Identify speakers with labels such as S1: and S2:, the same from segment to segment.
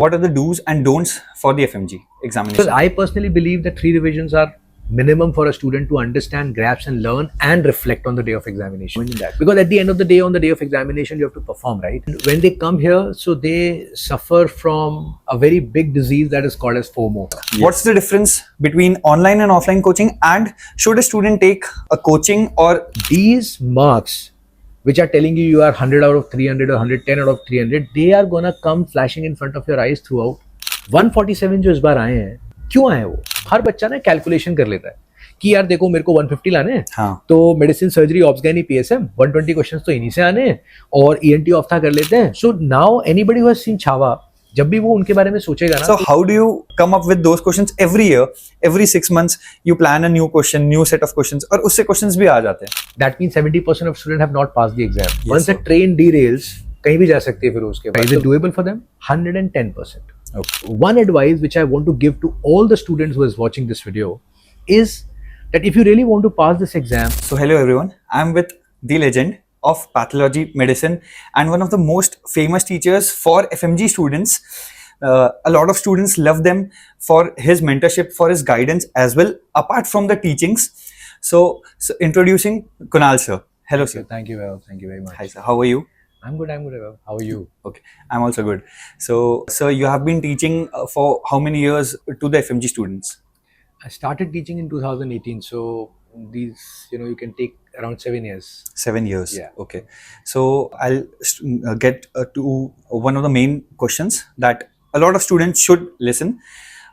S1: What are the do's and don'ts for the FMG examination?
S2: Well, I personally believe that 3 revisions are minimum for a student to understand, grasp, and learn and reflect on the day of examination. Because at the end of the day, on the day of examination, you have to perform, right? And when they come here, so they suffer from a very big disease that is called as FOMO.
S1: What's the difference between online and offline coaching, and should a student take a coaching or
S2: These marks, which are telling you are 100 out of 300 or 110 out of 300, they are gonna come flashing in front of your eyes throughout. 147 जो इस बार आए हैं, क्यों आए वो? हर बच्चा ना कैलकुलेशन कर लेता है कि यार देखो मेरे को 150 लाने हैं,
S1: हाँ.
S2: तो मेडिसिन सर्जरी ऑप्स गैनी पीएसएम 120 क्वेश्चंस तो इन्हीं से आने हैं और ईएनटी ऑफ्था कर लेते हैं. So now anybody who has seen Chhaava, जब भी वो उनके बारे में सोचेगा ना,
S1: so how do you come up with those questions every year? Every 6 months you plan a new question, new set of questions, और उससे questions भी आ जाते हैं.
S2: that means 70% of students have not passed the exam.
S1: Yes,
S2: Once
S1: sir.
S2: a train derails, कहीं भी जा सकती है फिर उसके बाद. Is it doable for them? 110%.
S1: Okay.
S2: One advice which I want to give to all the students who is watching this video is that if you really want to pass this exam,
S1: So hello everyone, I'm with the legend of pathology medicine and one of the most famous teachers for FMG students. A lot of students love them for his mentorship, for his guidance as well, apart from the teachings. So introducing Kunal sir. Hello sir.
S2: thank you very much.
S1: Hi sir, how are you?
S2: I'm good. How are you?
S1: Okay, I'm also good. So sir, you have been teaching for how many years to the FMG students?
S2: I started teaching in 2018, so these, you can take around 7 years.
S1: 7 years.
S2: Yeah.
S1: Okay. So I'll get to one of the main questions that a lot of students should listen.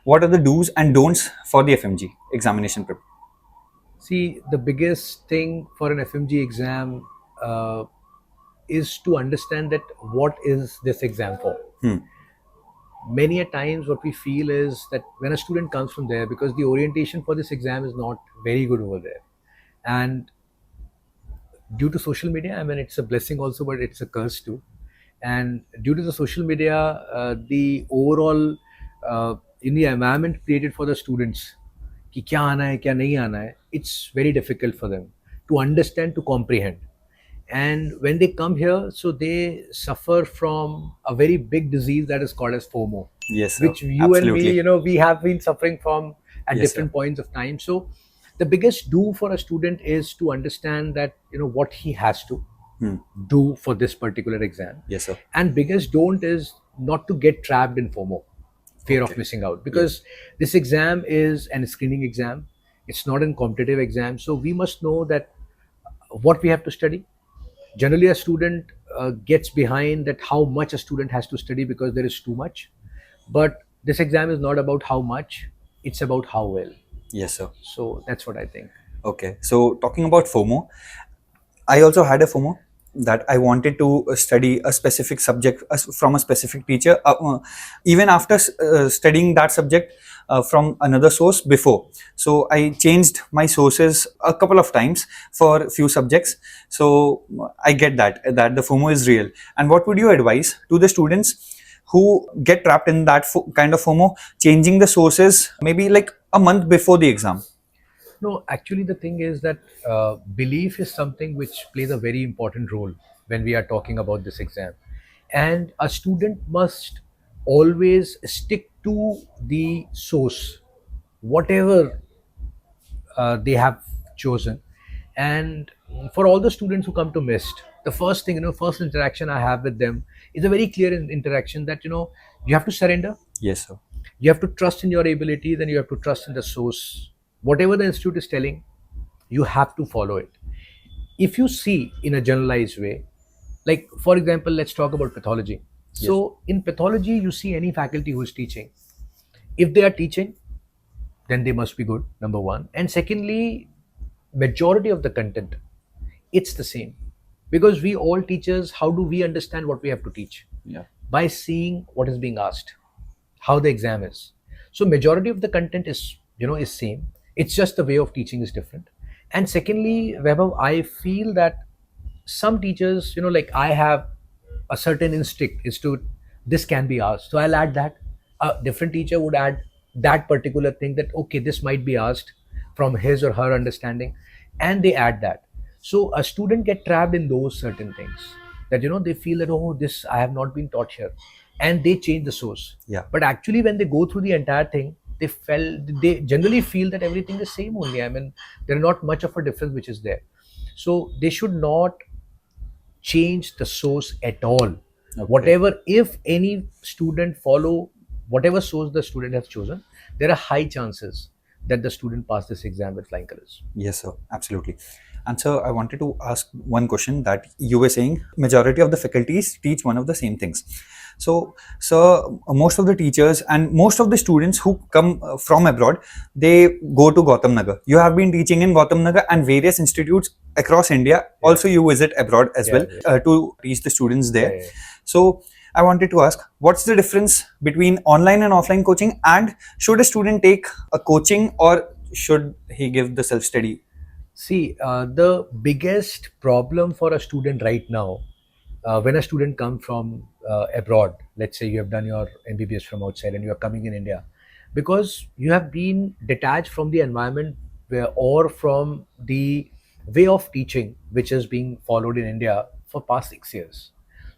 S1: What are the do's and don'ts for the FMG examination prep?
S2: See, the biggest thing for an FMG exam is to understand that what is this exam for. Many a times what we feel is that when a student comes from there, because the orientation for this exam is not very good over there, and due to social media, I mean, it's a blessing also, but it's a curse too. And due to the social media, the overall in the environment created for the students, कि क्या आना है क्या नहीं आना है, it's very difficult for them to understand, to comprehend. And when they come here, so they suffer from a very big disease that is called as FOMO,
S1: Yes, sir.
S2: which you
S1: Absolutely.
S2: and me, we have been suffering from at
S1: Yes,
S2: different
S1: sir.
S2: points of time. So the biggest do for a student is to understand that what he has to do for this particular exam.
S1: Yes, sir.
S2: And biggest don't is not to get trapped in FOMO, fear of
S1: Okay.
S2: missing out, because this exam is an screening exam. It's not a competitive exam. So we must know that what we have to study. Generally, a student gets behind that how much a student has to study because there is too much. But this exam is not about how much, it's about how well.
S1: Yes, sir.
S2: So that's what I think.
S1: Okay. So talking about FOMO, I also had a FOMO that I wanted to study a specific subject from a specific teacher, even after studying that subject from another source before. So I changed my sources a couple of times for a few subjects. So I get that the FOMO is real. And what would you advise to the students who get trapped in that kind of FOMO, changing the sources maybe like a month before the exam?
S2: No, actually, the thing is that belief is something which plays a very important role when we are talking about this exam. And a student must always stick to the source, whatever they have chosen. And for all the students who come to MIST, the first thing, first interaction I have with them is a very clear interaction that, you have to surrender.
S1: Yes, sir.
S2: You have to trust in your ability, then you have to trust in the source. Whatever the institute is telling, you have to follow it. If you see in a generalized way, like for example, let's talk about pathology. So in pathology, you see any faculty who is teaching. If they are teaching, then they must be good, number one. And secondly, majority of the content, it's the same. Because we all teachers, how do we understand what we have to teach?
S1: Yeah.
S2: By seeing what is being asked, how the exam is. So majority of the content is same. It's just the way of teaching is different. And secondly, Vaibhav, I feel that some teachers, like I have a certain instinct is to, this can be asked. So I'll add that. A different teacher would add that particular thing that, okay, this might be asked from his or her understanding. And they add that. So a student get trapped in those certain things that, they feel that, oh, this I have not been taught here. and they change the source.
S1: Yeah.
S2: But actually, when they go through the entire thing, they generally feel that everything is same only. I mean, there are not much of a difference which is there. So they should not change the source at all. Whatever, if any student follow whatever source the student has chosen, there are high chances that the student pass this exam with flying colors.
S1: Yes, sir. Absolutely. And sir, I wanted to ask one question that you were saying majority of the faculties teach one of the same things. So, sir, most of the teachers and most of the students who come from abroad, they go to Gautam Nagar. You have been teaching in Gautam Nagar and various institutes across India. Also, you visit abroad as well to teach the students there. So, I wanted to ask, what's the difference between online and offline coaching, and should a student take a coaching or should he give the self-study?
S2: See, the biggest problem for a student right now, when a student comes from abroad, let's say you have done your MBBS from outside and you are coming in India, because you have been detached from the environment or from the way of teaching which is being followed in India for past 6 years.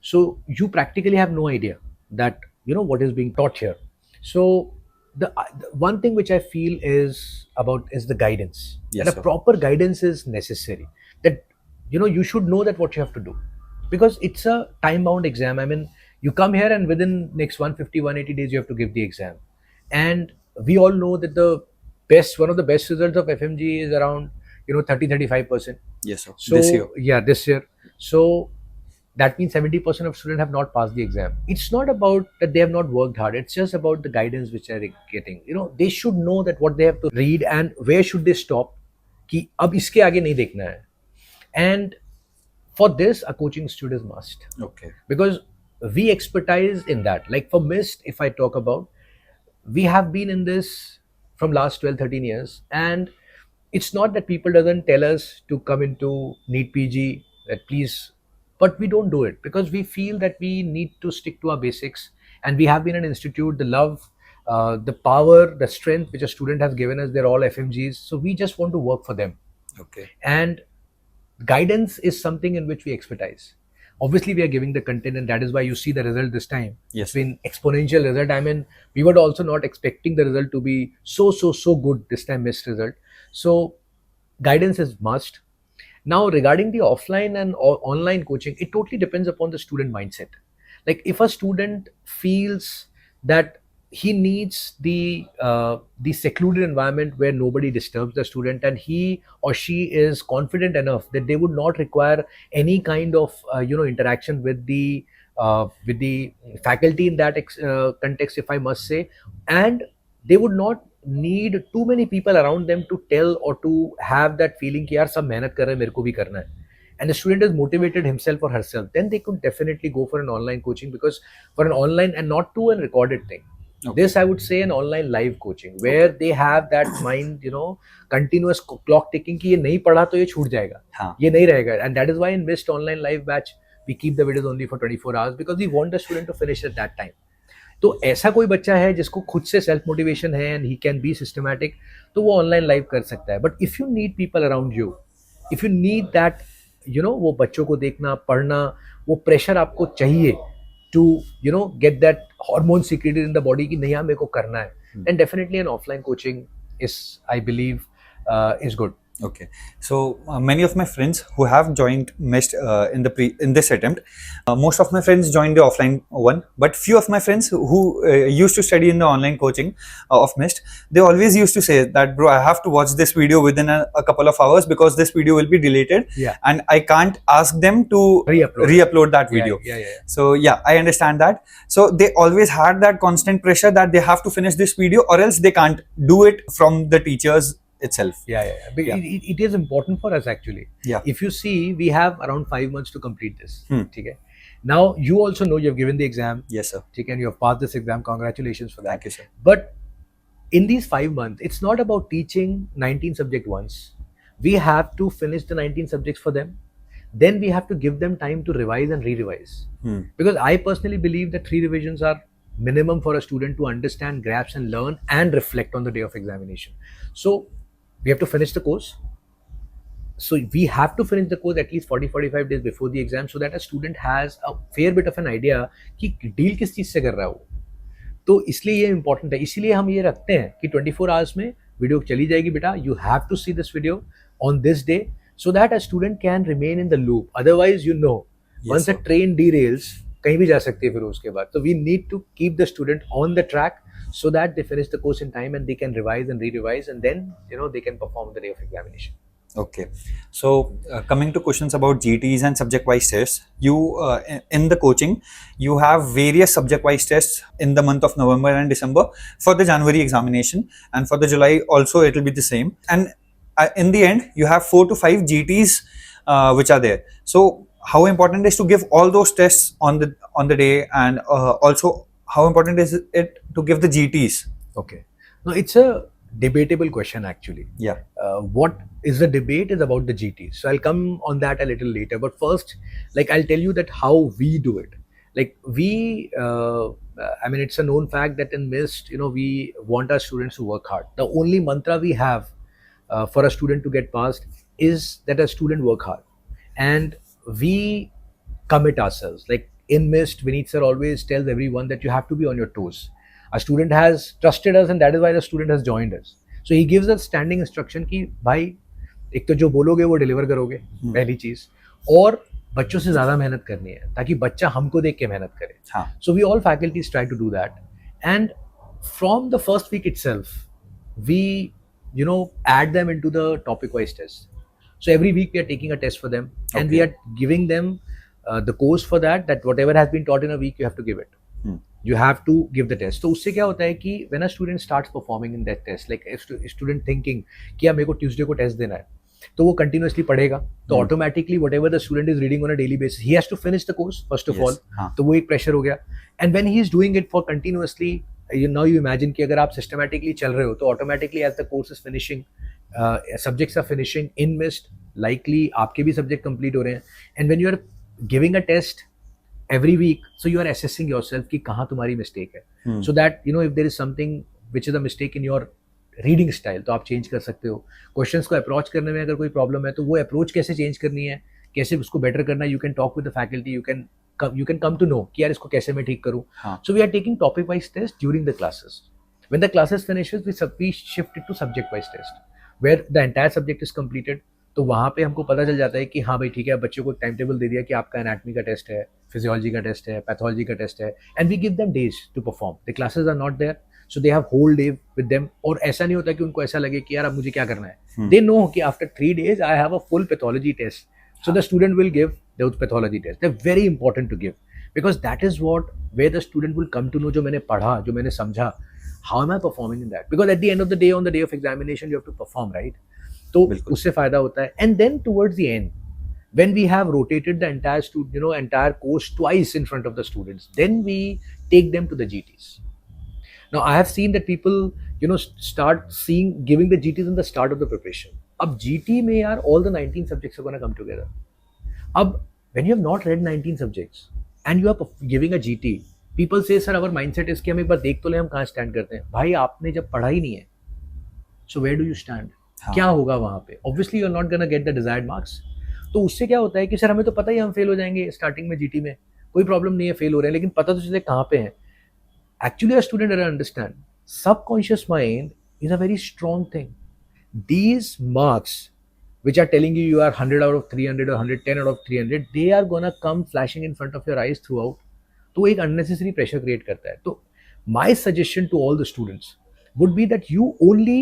S2: So you practically have no idea that what is being taught here. So the one thing which I feel is the guidance.
S1: Yes,
S2: And a
S1: sir.
S2: proper guidance is necessary. That you should know that what you have to do, because it's a time bound exam. I mean, you come here and within next 150 180 days you have to give the exam. And we all know that one of the best results of FMG is around 30-35%.
S1: Yes, sir.
S2: So
S1: This year.
S2: yeah, this year. So that means 70% of students have not passed the exam. It's not about that they have not worked hard. It's just about the guidance which they're getting. They should know that what they have to read and where should they stop. कि अब इसके आगे नहीं देखना है. And for this, a coaching institute is must,
S1: Okay.
S2: because we expertise in that. Like for MIST, if I talk about, we have been in this from last 12-13 years, and it's not that people doesn't tell us to come into NEET PG, that please, but we don't do it because we feel that we need to stick to our basics. And we have been an institute, the love, the power, the strength which a student has given us, they're all FMGs, so we just want to work for them.
S1: Okay.
S2: And guidance is something in which we expertise. Obviously, we are giving the content, and that is why you see the result this time.
S1: Yes.
S2: It's been exponential result. I mean, we were also not expecting the result to be so good this time, missed result. So guidance is must. Now, regarding the offline and online coaching, it totally depends upon the student mindset. Like if a student feels that he needs the secluded environment where nobody disturbs the student, and he or she is confident enough that they would not require any kind of interaction with the faculty in that context, if I must say, and they would not need too many people around them to tell or to have that feeling कि यार सब मेहनत कर रहे हैं, मेरे को भी करना है, and the student is motivated himself or herself, then they could definitely go for an online coaching. Because for an online and not to a recorded thing, this I would say an online live coaching where they have that mind, continuous clock ticking कि ये नहीं पढ़ा तो ये छूट जाएगा, ये नहीं रहेगा. And that is why in MIST online live batch we keep the videos only for 24 hours, because we want the student to finish at that time. तो ऐसा कोई बच्चा है जिसको खुद से सेल्फ मोटिवेशन है and he can be systematic, तो वो ऑनलाइन लाइव कर सकता है. But if you need people around you, if you need that वो बच्चों को देखना, पढ़ना, वो प्रेशर आपको चाहिए to get that hormone secreted in the body कि नहीं, मेरे को करना है, then definitely an offline coaching is, I believe, is good.
S1: Okay, so many of my friends who have joined MIST in this attempt, most of my friends joined the offline one, but few of my friends who used to study in the online coaching of MIST, they always used to say that, bro, I have to watch this video within a couple of hours because this video will be deleted, and I can't ask them to re-upload that video. So yeah, I understand that. So they always had that constant pressure that they have to finish this video or else they can't do it from the teachers itself.
S2: It is important for us actually. If you see, we have around 5 months to complete this. Okay. Now you also know you have given the exam.
S1: Yes, sir.
S2: Okay, and you have passed this exam. Congratulations for that.
S1: Thank you, sir.
S2: But in these 5 months, it's not about teaching 19 subject once. We have to finish the 19 subjects for them. Then we have to give them time to revise and re-revise. Because I personally believe that 3 revisions are minimum for a student to understand, grasp and learn and reflect on the day of examination. So we have to finish the course. So we have to finish the course at least 40-45 days before the exam, so that a student has a fair bit of an idea कि deal किस चीज़ से कर रहा है वो. तो इसलिए ये इंपॉर्टेंट है, इसीलिए हम ये रखते हैं कि 24 आवर्स में वीडियो चली जाएगी बेटा, you have to see this video on this day, so that a student can remain in the loop. Otherwise you know once a train derails कहीं भी जा सकती है फिर उसके बाद. तो we need to keep the student on the track so that they finish the course in time and they can revise and re-revise, and then they can perform the day of examination.
S1: Okay, so coming to questions about GTs and subject-wise tests, you in the coaching you have various subject-wise tests in the month of November and December for the January examination, and for the July also it will be the same. And in the end, you have 4 to 5 GTs which are there. So how important is to give all those tests on the day, and also how important is it to give the GTs?
S2: Okay. Now, it's a debatable question actually.
S1: Yeah.
S2: What is the debate is about the GTs. So I'll come on that a little later. But first, like I'll tell you that how we do it. Like we, I mean, it's a known fact that in MIST, we want our students to work hard. The only mantra we have for a student to get passed is that a student work hard. And we commit ourselves. Like in MIST, Vineet sir always tells everyone that you have to be on your toes. A student has trusted us, and that is why the student has joined us. So he gives us standing instruction कि भाई एक तो जो बोलोगे वो deliver करोगे, पहली चीज, और बच्चों से ज्यादा मेहनत करनी है ताकि बच्चा हमको देख के मेहनत करे. So we all faculties try to do that, and from the first week itself, we add them into the topic wise test. So every week we are taking a test for them, and we are giving them the course for that whatever has been taught in a week you have to give it. You have to give the test. तो उससे क्या होता है कि when a student starts performing in that test, like if student thinking कि यार मेरे को ट्यूसडे को टेस्ट देना है, तो वो कंटिन्यूसली पढ़ेगा, तो automatically whatever the student is reading on a daily basis, he has to finish the course first of all. तो वो एक प्रेशर हो गया. And when he is doing it for continuously, now you imagine कि अगर आप systematically चल रहे हो तो automatically as the course is finishing, subjects are finishing in midst, likely आपके भी सब्जेक्ट कंप्लीट हो रहे हैं. And when you are giving a test every week, so you are assessing yourself कि कहाँ तुम्हारी mistake है, so that if there is something which is a mistake in your reading style, तो आप change कर सकते हो. Questions को approach करने में अगर कोई problem है तो वो approach कैसे change करनी है, कैसे उसको better करना है, you can talk with the faculty, you can come to know कि यार इसको कैसे मैं ठीक करूँ. So we are taking topic wise test during the classes. When the classes finishes, we shift it to subject wise test where the entire subject is completed. तो वहाँ पे हमको पता चल जाता है कि हाँ भाई ठीक है, बच्चों को टाइम टेबल दे दिया कि आपका एनाटमी का टेस्ट है, फिजियोलॉजी का टेस्ट है, पैथोलॉजी का टेस्ट है, and we give them days to perform. The classes are not there, so they have whole day with them. और ऐसा नहीं होता कि उनको ऐसा लगे कि यार अब मुझे क्या करना है. दे नो कि after 3 days I have a full pathology test, so the student will give the pathology test. They are very important to give, because that is what where the student will come to know, जो मैंने पढ़ा, जो मैंने समझा, how am I performing in that. Because at the end of the day, on the day of examination, you have to perform, right. तो उससे फायदा होता है. And then towards the end, when we have rotated the entire course twice in front of the students, then we take them to the GTs. Now I have seen that people start giving the GTs in the start of the preparation. Ab GT mein yaar all the 19 subjects are going to come together. Ab when you have not read 19 subjects and you are giving a GT, people say sir our mindset is कि हम एक बार देख तो ले हम कहाँ stand करते हैं. भाई आपने जब पढ़ा ही नहीं है, so where do you stand? क्या होगा वहाँ पे? Obviously you are not going to get the desired marks. तो उससे क्या होता है कि सर हमें तो पता ही हम फेल हो जाएंगे स्टार्टिंग में, जीटी में कोई प्रॉब्लम नहीं है, फेल हो रहे हैं, लेकिन पता तो चले कहाँ पे हैं. Actually a student doesn't understand subconscious mind is a very strong thing. These marks which are telling you you are 100 out of 300 or 110 out of 300, they are gonna come flashing in front of your eyes throughout. तो एक unnecessary pressure create करता है. तो my suggestion to all the students would be that you only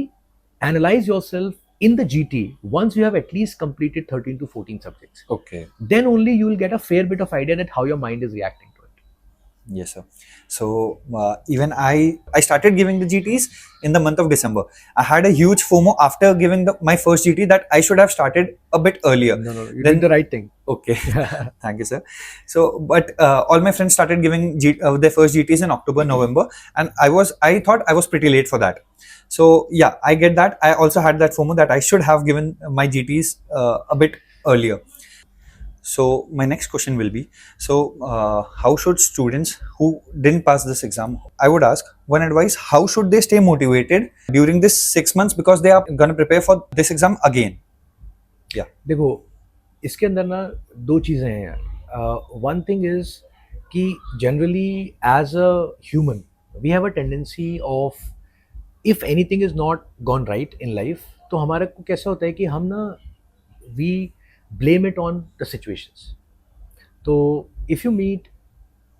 S2: analyze yourself in the GT once you have at least completed 13 to 14 subjects.
S1: Okay.
S2: Then only you will get a fair bit of idea that how your mind is reacting to it.
S1: Yes, sir. So even I started giving the GTs in the month of December. I had a huge FOMO after giving my first GT that I should have started a bit earlier.
S2: No, you did the right thing.
S1: Okay. Thank you, sir. So, but all my friends started giving their first GTs in October, November, and I thought I was pretty late for that. So yeah, I get that. I also had that FOMO that I should have given my GTs a bit earlier. So my next question will be, so how should students who didn't pass this exam, I would ask one advice, how should they stay motivated during this 6 months, because they are going to prepare for this exam again? Yeah.
S2: देखो इसके अंदर ना दो चीज़ें हैं यार. One thing is कि generally as a human we have a tendency of if anything is not gone right in life, तो हमारे को कैसा होता है कि हम ना we blame it on the situations. तो if you meet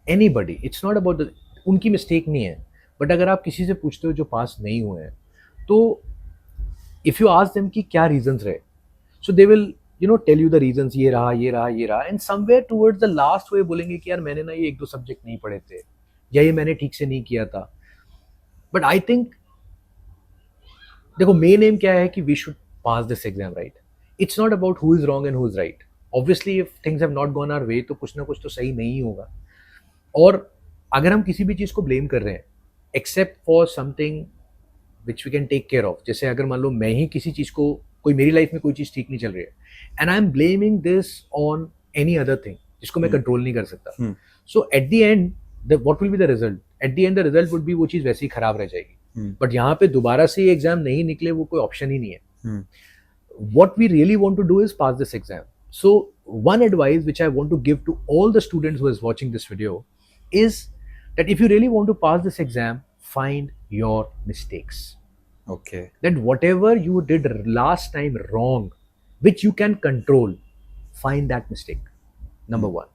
S2: anybody, it's not about the उनकी मिस्टेक नहीं है, बट अगर आप किसी से पूछते हो जो पास नहीं हुए हैं, तो इफ़ यू आस्क देम कि क्या रीजंस रहे, so they will tell you the reasons, ये रहा ये रहा ये रहा, and somewhere towards the last वो ये बोलेंगे कि यार मैंने ना ये एक दो सब्जेक्ट नहीं पढ़े थे, या ये मैंने ठीक से नहीं किया था. बट आई थिंक देखो मेन एम क्या है कि we should pass this exam right. It's not about who is wrong and who is right. Obviously if things have not gone our way, तो कुछ ना कुछ तो सही नहीं होगा. और अगर हम किसी भी चीज़ को ब्लेम कर रहे हैं except for something which we can take care of, जैसे अगर मान लो मैं ही किसी चीज़ को, कोई मेरी लाइफ में कोई चीज़ ठीक नहीं चल रही है and I am blaming this on any other thing जिसको मैं कंट्रोल नहीं कर सकता, so at the end what will be the result? At the end the result would be वो चीज़ वैसे ही खराब रह जाएगी. बट यहाँ पे दोबारा से ये एग्जाम नहीं निकले वो कोई ऑप्शन ही नहीं है. What we really want to do is pass this exam. So one advice which I want to give to all the students who is watching this video is that if you really want to pass this exam, find your mistakes.
S1: Okay.
S2: That whatever you did last time wrong, which you can control, find that mistake. Number one.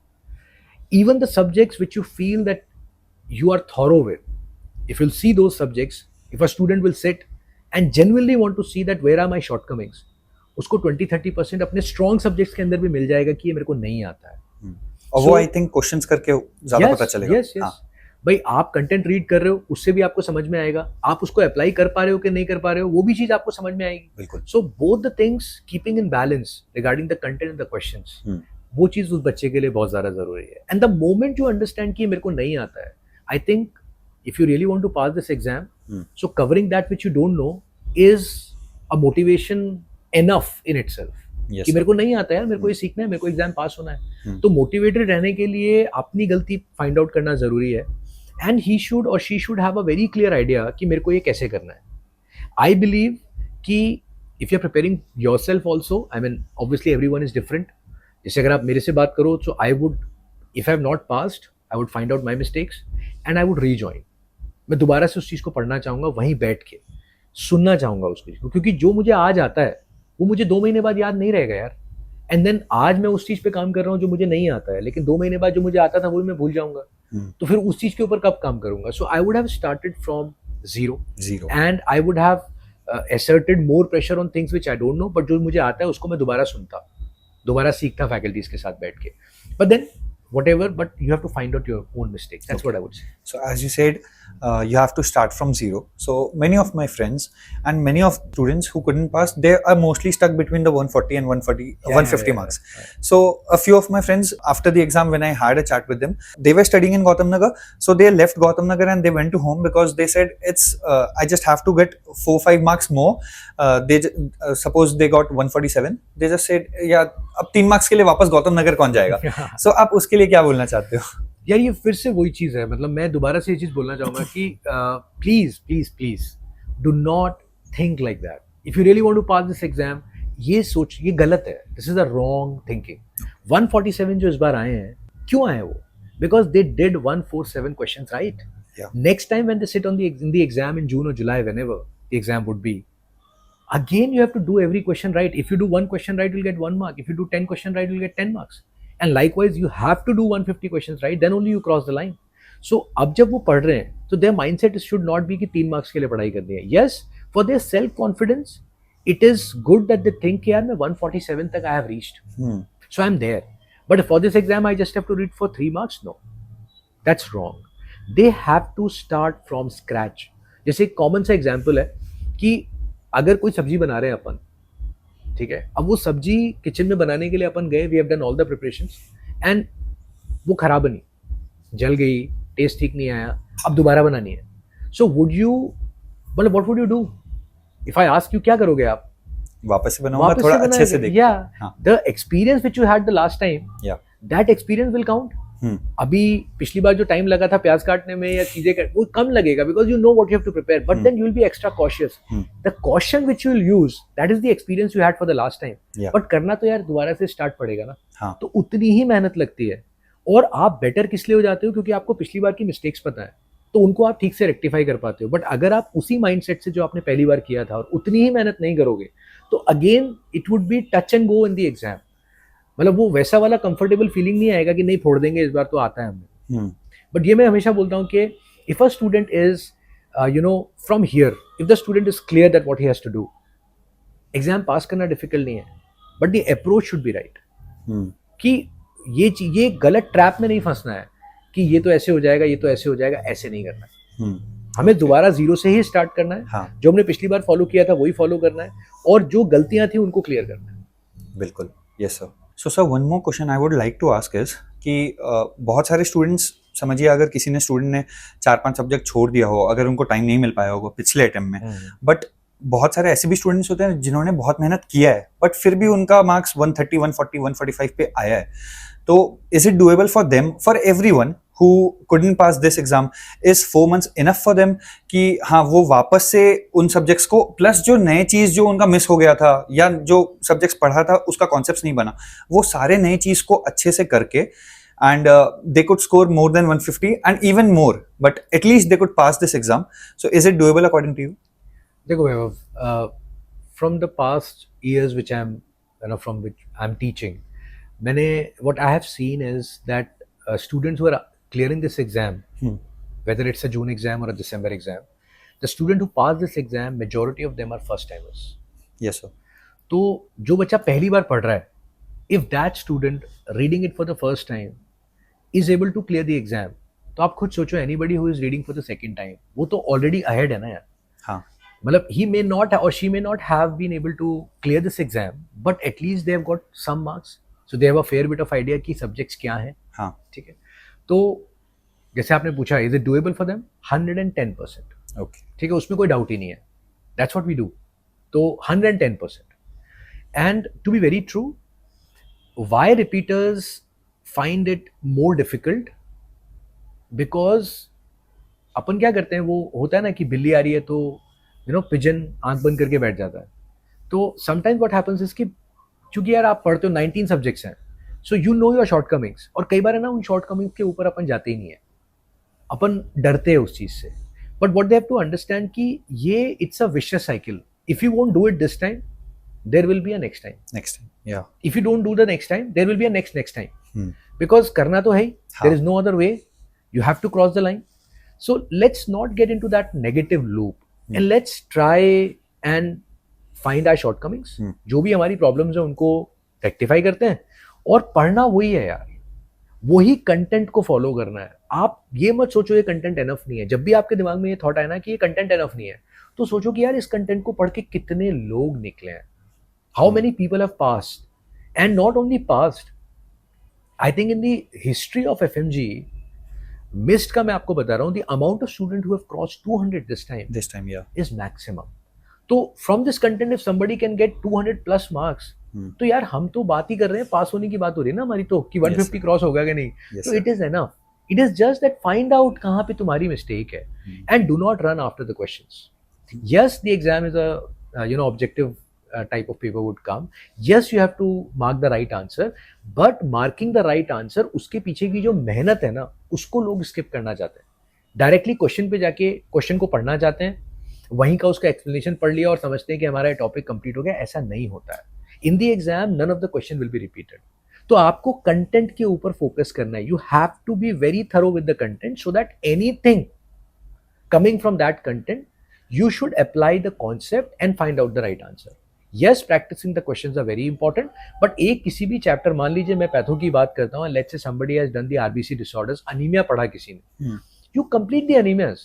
S2: Even the subjects which you feel that you are thorough with, if you'll see those subjects, if a student will sit and genuinely want to see that where are my shortcomings, उसको 20-30% अपने strong subjects के अंदर भी मिल जाएगा कि ये मेरे को नहीं आता है.
S1: और वो आई थिंक क्वेश्चंस करके ज्यादा पता चलेगा.
S2: Yes yes. भाई आप कंटेंट रीड कर रहे हो, उससे भी आपको समझ में आएगा. आप उसको अप्लाई कर पा रहे हो कि नहीं कर पा रहे हो, वो भी चीज आपको समझ में आएगी.
S1: बिल्कुल.
S2: So both the things keeping in balance regarding the content and the questions, वो चीज उस बच्चे के लिए बहुत ज्यादा जरूरी है. And the moment you understand कि मेरे को नहीं आता है, I think if you really want to pass this exam, so covering that which you don't know is a motivation enough in itself. कि मेरे को नहीं आता है, मेरे को ये सीखना है, मेरे को एग्जाम पास होना है. तो मोटिवेटेड रहने के लिए अपनी गलती फाइंड आउट करना जरूरी है. एंड ही शुड और she should have a very clear idea कि मेरे को ये कैसे करना है. आई बिलीव कि if you are preparing yourself also, I mean obviously every one is different. जैसे अगर आप मेरे से बात करो, तो I would, if I have not passed, I would find out my mistakes and I would rejoin. मैं दोबारा से उस चीज़ को पढ़ना चाहूँगा, वहीं बैठ के सुनना चाहूँगा उस चीज़ को, क्योंकि जो मुझे आज आता है वो मुझे 2 महीने बाद याद नहीं रहेगा यार. एंड देन आज मैं उस चीज़ पे काम कर रहा हूँ जो मुझे नहीं आता है, लेकिन 2 महीने बाद जो मुझे आता था वो मैं भूल जाऊंगा. तो फिर उस चीज़ के ऊपर कब काम करूंगा? So I would have started from zero and I would have asserted more pressure on things which I don't know, but जो मुझे आता है उसको मैं दोबारा सुनता, दोबारा सीखता फैकल्टीज के साथ बैठ के. But then whatever, but you have to find out your own mistakes. That's what I would say.
S1: So as you said, you have to start from zero. So many of my friends and many of students who couldn't pass, they are mostly stuck between the 140 and 150 marks. So a few of my friends, after the exam, when I had a chat with them, they were studying in Gautam Nagar. So they left Gautam Nagar and they went to home because they said, I just have to get 4-5 marks more. Suppose they got 147. They just said, yeah, अब 3 marks के लिए वापस गौतम नगर कौन जाएगा? So आप उसके लिए क्या बोलना चाहते हो?
S2: यार ये फिर से वही चीज़ है, मतलब मैं दोबारा से ये चीज़ बोलना चाहूँगा कि please please please do not think like that. If you really want to pass this exam, ये सोच, ये गलत है. This is a wrong thinking. 147 जो इस बार आए हैं, क्यों आए वो? Because they did 147 questions right. Next time when they sit on in the exam in June और July, whenever the exam would be, again you have to do every question right. If you do 1 question right, you'll get 1 mark. If you do 10 question right, you'll get 10 marks. And likewise, you have to do 150 questions right, then only you cross the line. So अब जब वो पढ़ रहे हैं, तो their mindset should not be कि 3 marks के लिए पढ़ाई करनी है. Yes, for their self confidence, it is good that they think यार मैं 147 तक I have reached. So I'm there. But for this exam, I just have to read for 3 marks. No, that's wrong. They have to start from scratch. जैसे एक common सा example है कि अगर कोई सब्जी बना रहे हैं अपन, ठीक है, अब वो सब्जी किचन में बनाने के लिए अपन गए, we have done all the preparations and वो खराब बनी, जल गई, टेस्ट ठीक नहीं आया, अब दोबारा बनानी है. सो वुड यू, मतलब what would you do if I ask you, क्या करोगे आप?
S1: वापस से बनाऊंगा, थोड़ा अच्छे से देखिए.
S2: The experience which you had the last time, that experience will count. अभी पिछली बार जो टाइम लगा था प्याज काटने में या चीजें वो कम लगेगा because you know what you have to prepare but then you will be extra cautious the caution which you will use that is the experience you had for the last time but करना तो यार दोबारा से start पड़ेगा ना
S1: हाँ.
S2: तो उतनी ही मेहनत लगती है और आप बेटर किस लिए हो जाते हो क्योंकि आपको पिछली बार की मिस्टेक्स पता है तो उनको आप ठीक से रेक्टिफाई कर पाते हो बट अगर आप उसी माइंडसेट से जो आपने पहली बार किया था और उतनी ही मेहनत नहीं करोगे तो again it would be touch and go in the exam मतलब वो वैसा वाला कंफर्टेबल फीलिंग नहीं आएगा कि नहीं फोड़ देंगे इस बार तो आता है हमें बट ये मैं हमेशा बोलता हूँ कि if a student is from here if the student is clear that what he has to do exam pass करना डिफिकल्ट नहीं है but the approach should be right कि ये गलत ट्रैप में नहीं फंसना है कि ये तो ऐसे हो जाएगा ये तो ऐसे हो जाएगा ऐसे नहीं करना है हमें दोबारा जीरो से ही स्टार्ट करना है
S1: हाँ.
S2: जो हमने पिछली बार फॉलो किया था वही फॉलो करना है और जो गलतियां थी उनको क्लियर करना है
S1: बिल्कुल yes sir so sir one more question I would like to ask is कि बहुत सारे स्टूडेंट्स समझिए अगर किसी ने स्टूडेंट ने 4-5 सब्जेक्ट छोड़ दिया हो अगर उनको टाइम नहीं मिल पाया होगा पिछले अटेम्प्ट में बट बहुत सारे ऐसे भी स्टूडेंट्स होते हैं जिन्होंने बहुत मेहनत किया है बट फिर भी उनका मार्क्स 130 140 145 पे आया है तो is it doable for them for everyone who couldn't pass this exam is 4 months enough for them कि हाँ वो वापस से उन सब्जेक्ट्स को प्लस जो नए चीज जो उनका मिस हो गया था या जो सब्जेक्ट्स पढ़ा था उसका कॉन्सेप्ट नहीं बना वो सारे नए चीज को अच्छे से करके and they could score more than 150 and even more but at least they could pass this exam so is it doable according to you
S2: देखो वैभव from the past years which from which I'm teaching मैंने what I have seen is that students who are clearing this exam, whether it's a June exam or a December exam, the student who pass this exam, majority of them are first timers.
S1: Yes, sir.
S2: तो जो बच्चा पहली बार पढ़ रहा है, if that student reading it for the first time is able to clear the exam, तो आप खुद सोचो anybody who is reading for the second time, वो तो already ahead है ना यार.
S1: हाँ.
S2: मतलब he may not or she may not have been able to clear this exam, but at least they have got some marks, so they have a fair bit of idea कि subjects क्या हैं.
S1: हाँ.
S2: ठीक है. तो जैसे आपने पूछा is it doable for them 110%.
S1: Okay
S2: ठीक है उसमें कोई डाउट ही नहीं है दैट्स व्हाट वी डू तो 110%. And to be very true why repeaters find it more difficult because अपन क्या करते हैं वो होता है ना कि बिल्ली आ रही है तो पिजन आंख बंद करके बैठ जाता है तो समटाइम्स व्हाट हैपेंस इज कि क्योंकि यार आप पढ़ते हो 19 सब्जेक्ट्स हैं so you know your shortcomings और कई बार है ना उन शॉर्ट कमिंग्स के ऊपर अपन जाते ही नहीं है अपन डरते हैं उस चीज से but what they have to understand कि ये it's a vicious cycle if you won't do it this time there will be a next time
S1: या
S2: if you don't do the next time there will be a next time because करना तो है ही there is no other way you have to cross the line so let's not get into that negative loop and let's try and find our shortcomings जो भी हमारी problems है उनको rectify करते हैं और पढ़ना वही है यार वही कंटेंट को फॉलो करना है आप ये मत सोचो ये कंटेंट एनफ नहीं है जब भी आपके दिमाग में ये थॉट आए ना कि ये कंटेंट एनफ नहीं है तो सोचो कि यार इस कंटेंट को पढ़ के कितने लोग निकले हैं how many people have passed and not only passed I think in the history of FMG missed का मैं आपको बता रहा हूँ the amount of student who have crossed 200 this time is maximum तो from this content if somebody can get 200 plus marks तो यार हम तो बात ही कर रहे हैं पास होने की बात हो रही है ना हमारी तो कि 150 क्रॉस होगा कि नहीं तो it is enough it is just that find out कहाँ पे तुम्हारी मिस्टेक है and do not run after the questions yes the exam is a objective type of paper would come yes you have to mark the right answer but marking the right answer उसके पीछे की जो मेहनत है ना उसको लोग skip करना चाहते हैं डायरेक्टली क्वेश्चन पे जाके क्वेश्चन को पढ़ना चाहते हैं वहीं का उसका एक्सप्लेनेशन पढ़ लिया और समझते हैं कि हमारा टॉपिक कंप्लीट हो गया ऐसा नहीं होता है in the exam none of the question will be repeated तो आपको कंटेंट के ऊपर फोकस करना है you have to be very thorough with the content so that anything coming from that content you should apply the concept and find out the right answer. Yes, practicing the questions are very important, but एक किसी भी chapter मान लीजिए मैं patho की बात करता हूँ let's say somebody has done the RBC disorders anemia पढ़ा किसी ने you complete the anemias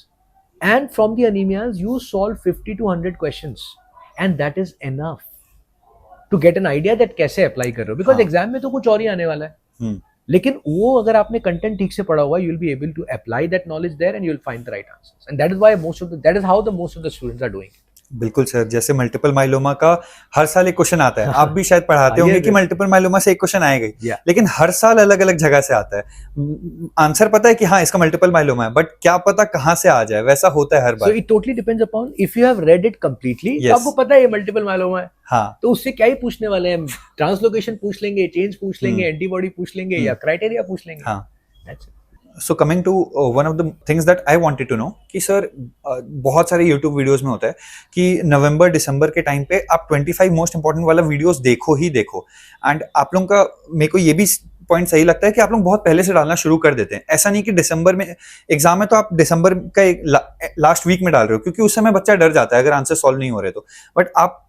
S2: and from the anemias you solve 50 to 100 questions and that is enough to get an idea that कैसे apply कर रहे हो because exam में तो कुछ और ही आने वाला है लेकिन वो अगर आपने कंटेंट ठीक से पढ़ा हुआ you will be able to apply that knowledge there and you will find the right answers and that is why that is how the most of the students are doing
S1: बिल्कुल sir, जैसे multiple myeloma का हर साल एक question आता है, आप भी शायद पढ़ाते होंगे
S2: yes,
S1: कि
S2: yes.
S1: मल्टीपल माइलोमा से एक क्वेश्चन आएगा ही,
S2: Yeah.
S1: लेकिन हर साल अलग अलग जगह से आता है। आंसर पता है कि हाँ इसका मल्टीपल माइलोमा है, बट क्या पता कहाँ से आ जाए, वैसा होता है हर
S2: So
S1: bar.
S2: it totally depends upon if you have read it completely, तो
S1: Yes.
S2: आपको पता है ये मल्टीपल माइलोमा है,
S1: हाँ
S2: तो उससे क्या ही पूछने वाले हैं, ट्रांसलोकेशन पूछ लेंगे, चेंज पूछ लेंगे, एंटीबॉडी पूछ लेंगे या क्राइटेरिया पूछ लेंगे।
S1: हाँ।
S2: That's it.
S1: So coming to one of the things that I wanted to know कि सर बहुत सारे यूट्यूब वीडियोस में होता है कि नवंबर दिसंबर के टाइम पे आप 25 मोस्ट इंपॉर्टेंट वाला वीडियोस देखो ही देखो, एंड आप लोगों का मेरे को ये भी पॉइंट सही लगता है कि आप लोग बहुत पहले से डालना शुरू कर देते हैं। ऐसा नहीं कि दिसंबर में एग्जाम है तो आप दिसंबर का एक लास्ट वीक में डाल रहे हो, क्योंकि उस समय बच्चा डर जाता है अगर आंसर सॉल्व नहीं हो रहे तो। बट आप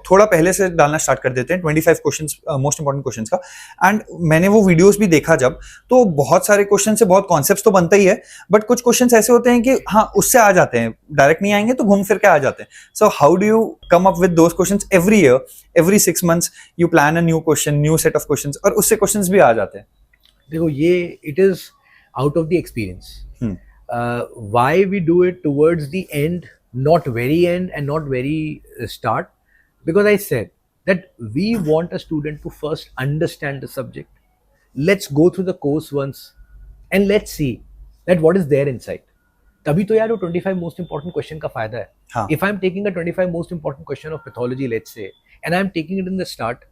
S1: थोड़ा पहले से डालना स्टार्ट कर देते हैं 25 क्वेश्चंस, मोस्ट इंपॉर्टेंट क्वेश्चंस का। एंड मैंने वो वीडियोस भी देखा जब, तो बहुत सारे क्वेश्चन से बहुत कॉन्सेप्ट्स तो बनता ही है, बट कुछ क्वेश्चंस ऐसे होते हैं कि हाँ उससे आ जाते हैं, डायरेक्ट नहीं आएंगे तो घूम फिर के आ जाते हैं। So how do you come up with those questions every year, every 6 months you plan a new question, new set of questions, और उससे क्वेश्चंस भी आ जाते हैं।
S2: देखो ये it is out of the experience, why we do it towards the end, not very end and not very start, because I said that we want a student to first understand the subject. Let's go through the course once and let's see that what is there inside. तभी तो यार वो 25 most important question का फायदा है।
S1: हाँ।
S2: If I'm taking a 25 most important question of pathology, let's say, and I'm taking it in the start,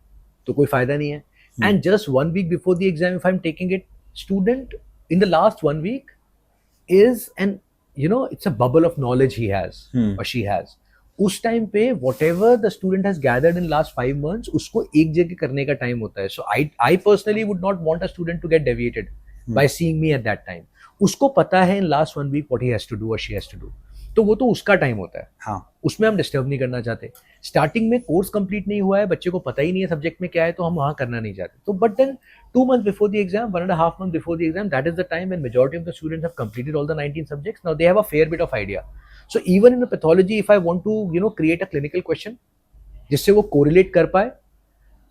S2: तो कोई फायदा नहीं है। And just 1 week before the exam, if I'm taking it, student in the last 1 week is an, you know, it's a bubble of knowledge he has or she has. उस time पे whatever the student has gathered in last 5 months, उसको एक जगह करने का time होता है। So I personally would not want a student to get deviated by seeing me at that time. उसको पता है in last 1 week what he has to do or she has to do. तो वो तो उसका time होता है,
S1: हाँ।
S2: उसमें हम डिस्टर्ब नहीं करना चाहते। स्टार्टिंग में कोर्स कंप्लीट नहीं हुआ है, बच्चे को पता ही नहीं है सब्जेक्ट में क्या है, तो हम वहाँ करना नहीं चाहते। तो but then 2 months before the exam, 1.5 months before the exam, that is the time when majority of the students have completed all the 19 subjects. Now they have a fair bit of idea. So even in the pathology, if I want to, you know, create a clinical question जिससे वो correlate कर पाए,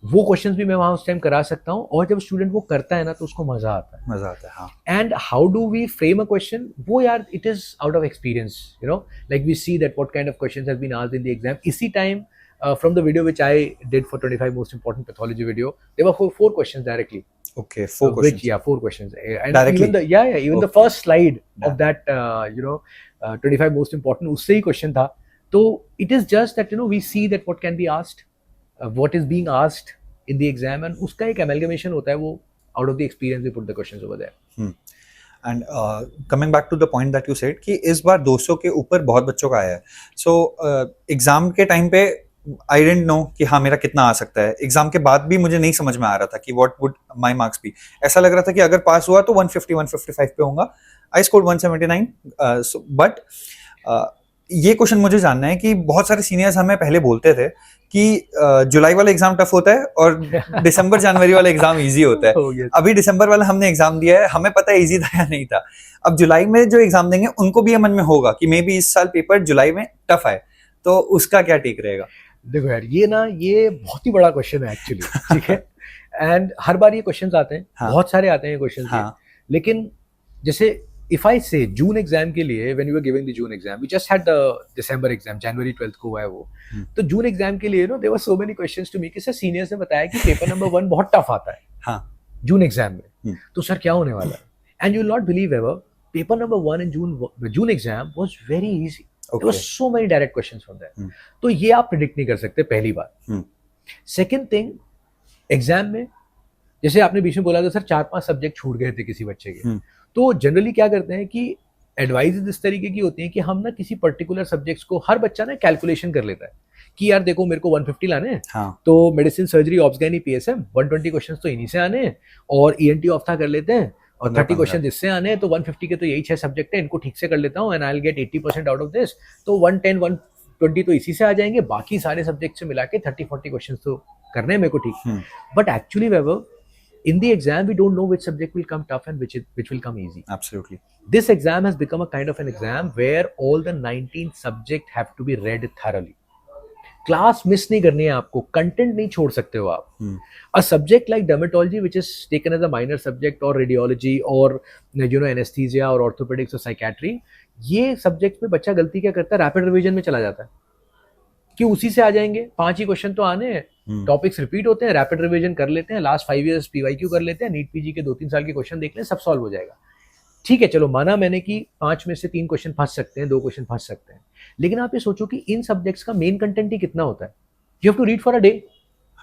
S2: वो questions भी मैं वहाँ उस time करा सकता हूँ, और जब स्टूडेंट वो करता है ना तो उसको मजा आता है।
S1: मजा आता है, हाँ।
S2: And how do we frame a question, वो यार it is out of experience, you know, like we see that what kind of questions have been asked in the exam. इसी time from the video which I did for 25 most important pathology video, there were four questions directly.
S1: Okay, 4 questions.
S2: Which, yeah, 4 questions. And
S1: Directly?
S2: even the even the first slide of that 25 most important, उससे ही question था। तो it is just that, you know, we see that what can be asked, what is being asked in the exam, and उसका एक amalgamation होता है, वो out of the experience we put the questions over there.
S1: And coming back to the point that you said कि इस बार 200 के ऊपर बहुत बच्चों का आया है। सो एग्जाम के टाइम पे आई डेंट नो कि हाँ मेरा कितना आ सकता है। एग्जाम के बाद भी मुझे नहीं समझ में आ रहा था कि what would my marks be. ऐसा लग रहा था कि अगर पास हुआ तो 150 155 पे होऊंगा। I scored 179। बट ये क्वेश्चन मुझे जानना है कि बहुत सारे सीनियर्स हमें पहले बोलते थे कि जुलाई वाला एग्जाम टफ होता है और दिसंबर जनवरी वाला एग्जाम इजी होता है।
S2: Oh, yes.
S1: अभी दिसंबर वाला हमने एग्जाम दिया है, हमें पता है इजी था या नहीं था। अब जुलाई में जो एग्जाम देंगे उनको भी ये मन में होगा कि मे बी इस साल पेपर जुलाई में टफ है, तो उसका क्या टेक रहेगा?
S2: देखो यार, ये बहुत ही बड़ा क्वेश्चन है एक्चुअली, ठीक है। एंड हर बार ये क्वेश्चंस आते हैं,
S1: हाँ।
S2: बहुत सारे आते हैं क्वेश्चंस।
S1: हाँ।
S2: लेकिन जैसे इफ आई से जून एग्जाम के लिए, when you were giving the June exam, we just had the December exam, जनवरी 12th को हुआ है वो। तो जून एग्जाम के लिए no there were so many questions to me कि सर सीनियर्स ने बताया कि पेपर नंबर 1 बहुत टफ आता है
S1: हाँ।
S2: जून एग्जाम में, तो सर क्या होने वाला है? And you will not believe ever, paper number 1 in June exam was very easy. There were so many direct questions from there. तो ये आप प्रिडिक्ट नहीं कर सकते, पहली बात। सेकेंड थिंग, एग्जाम में जैसे आपने बीच में बोला था सर 4-5 सब्जेक्ट छूट गए थे किसी बच्चे के, तो जनरली क्या करते हैं कि एडवाइस इस तरीके की होती है कि हम ना किसी पर्टिकुलर सब्जेक्ट्स को, हर बच्चा ना कैलकुलेशन कर लेता है कि यार देखो मेरे को 150 लाने हैं,
S1: हाँ।
S2: तो मेडिसिन, सर्जरी, ऑब्सगैनी, पीएसएम 120 क्वेश्चंस तो इन्हीं से आने हैं, और ईएनटी ऑफ्था कर लेते हैं, और 30 क्वेश्चन इससे आने हैं, तो 150 के तो यही 6 सब्जेक्ट है, इनको ठीक से कर लेता हूँ and I will get 80% out of this, तो 110 120 तो इसी से आ जाएंगे, बाकी सारे सब्जेक्ट से मिला के 30-40 क्वेश्चन तो करने हैं मेरे को ठीक। But actually whatever in the exam we don't know which subject will come tough and which will come easy.
S1: Absolutely.
S2: This exam has become a kind of an exam where all the 19 subjects have to be read thoroughly. Class miss नहीं करनी है आपको, content नहीं छोड़ सकते हो आप। A subject like dermatology which is taken as a minor subject, और रेडियोलॉजी, और यू नो एनेस्थीसिया, और ऑर्थोपेडिक्स, और साइकेट्री, ये सब्जेक्ट में बच्चा गलती क्या करता है, रैपिड रिवीजन में चला जाता है। कि उसी से आ जाएंगे, 5 ही क्वेश्चन तो आने हैं, टॉपिक्स रिपीट होते हैं, रैपिड रिवीजन कर लेते हैं, लास्ट 5 इयर्स पीवाईक्यू कर लेते हैं, नीट पीजी के 2-3 साल के क्वेश्चन देख लें, सब सॉल्व हो जाएगा। ठीक है, चलो माना मैंने कि 5 में से 3 क्वेश्चन फंस सकते हैं, 2 क्वेश्चन फंस सकते हैं, लेकिन आप ये सोचो कि इन सब्जेक्ट्स का मेन कंटेंट ही कितना होता है। You have to read for a day.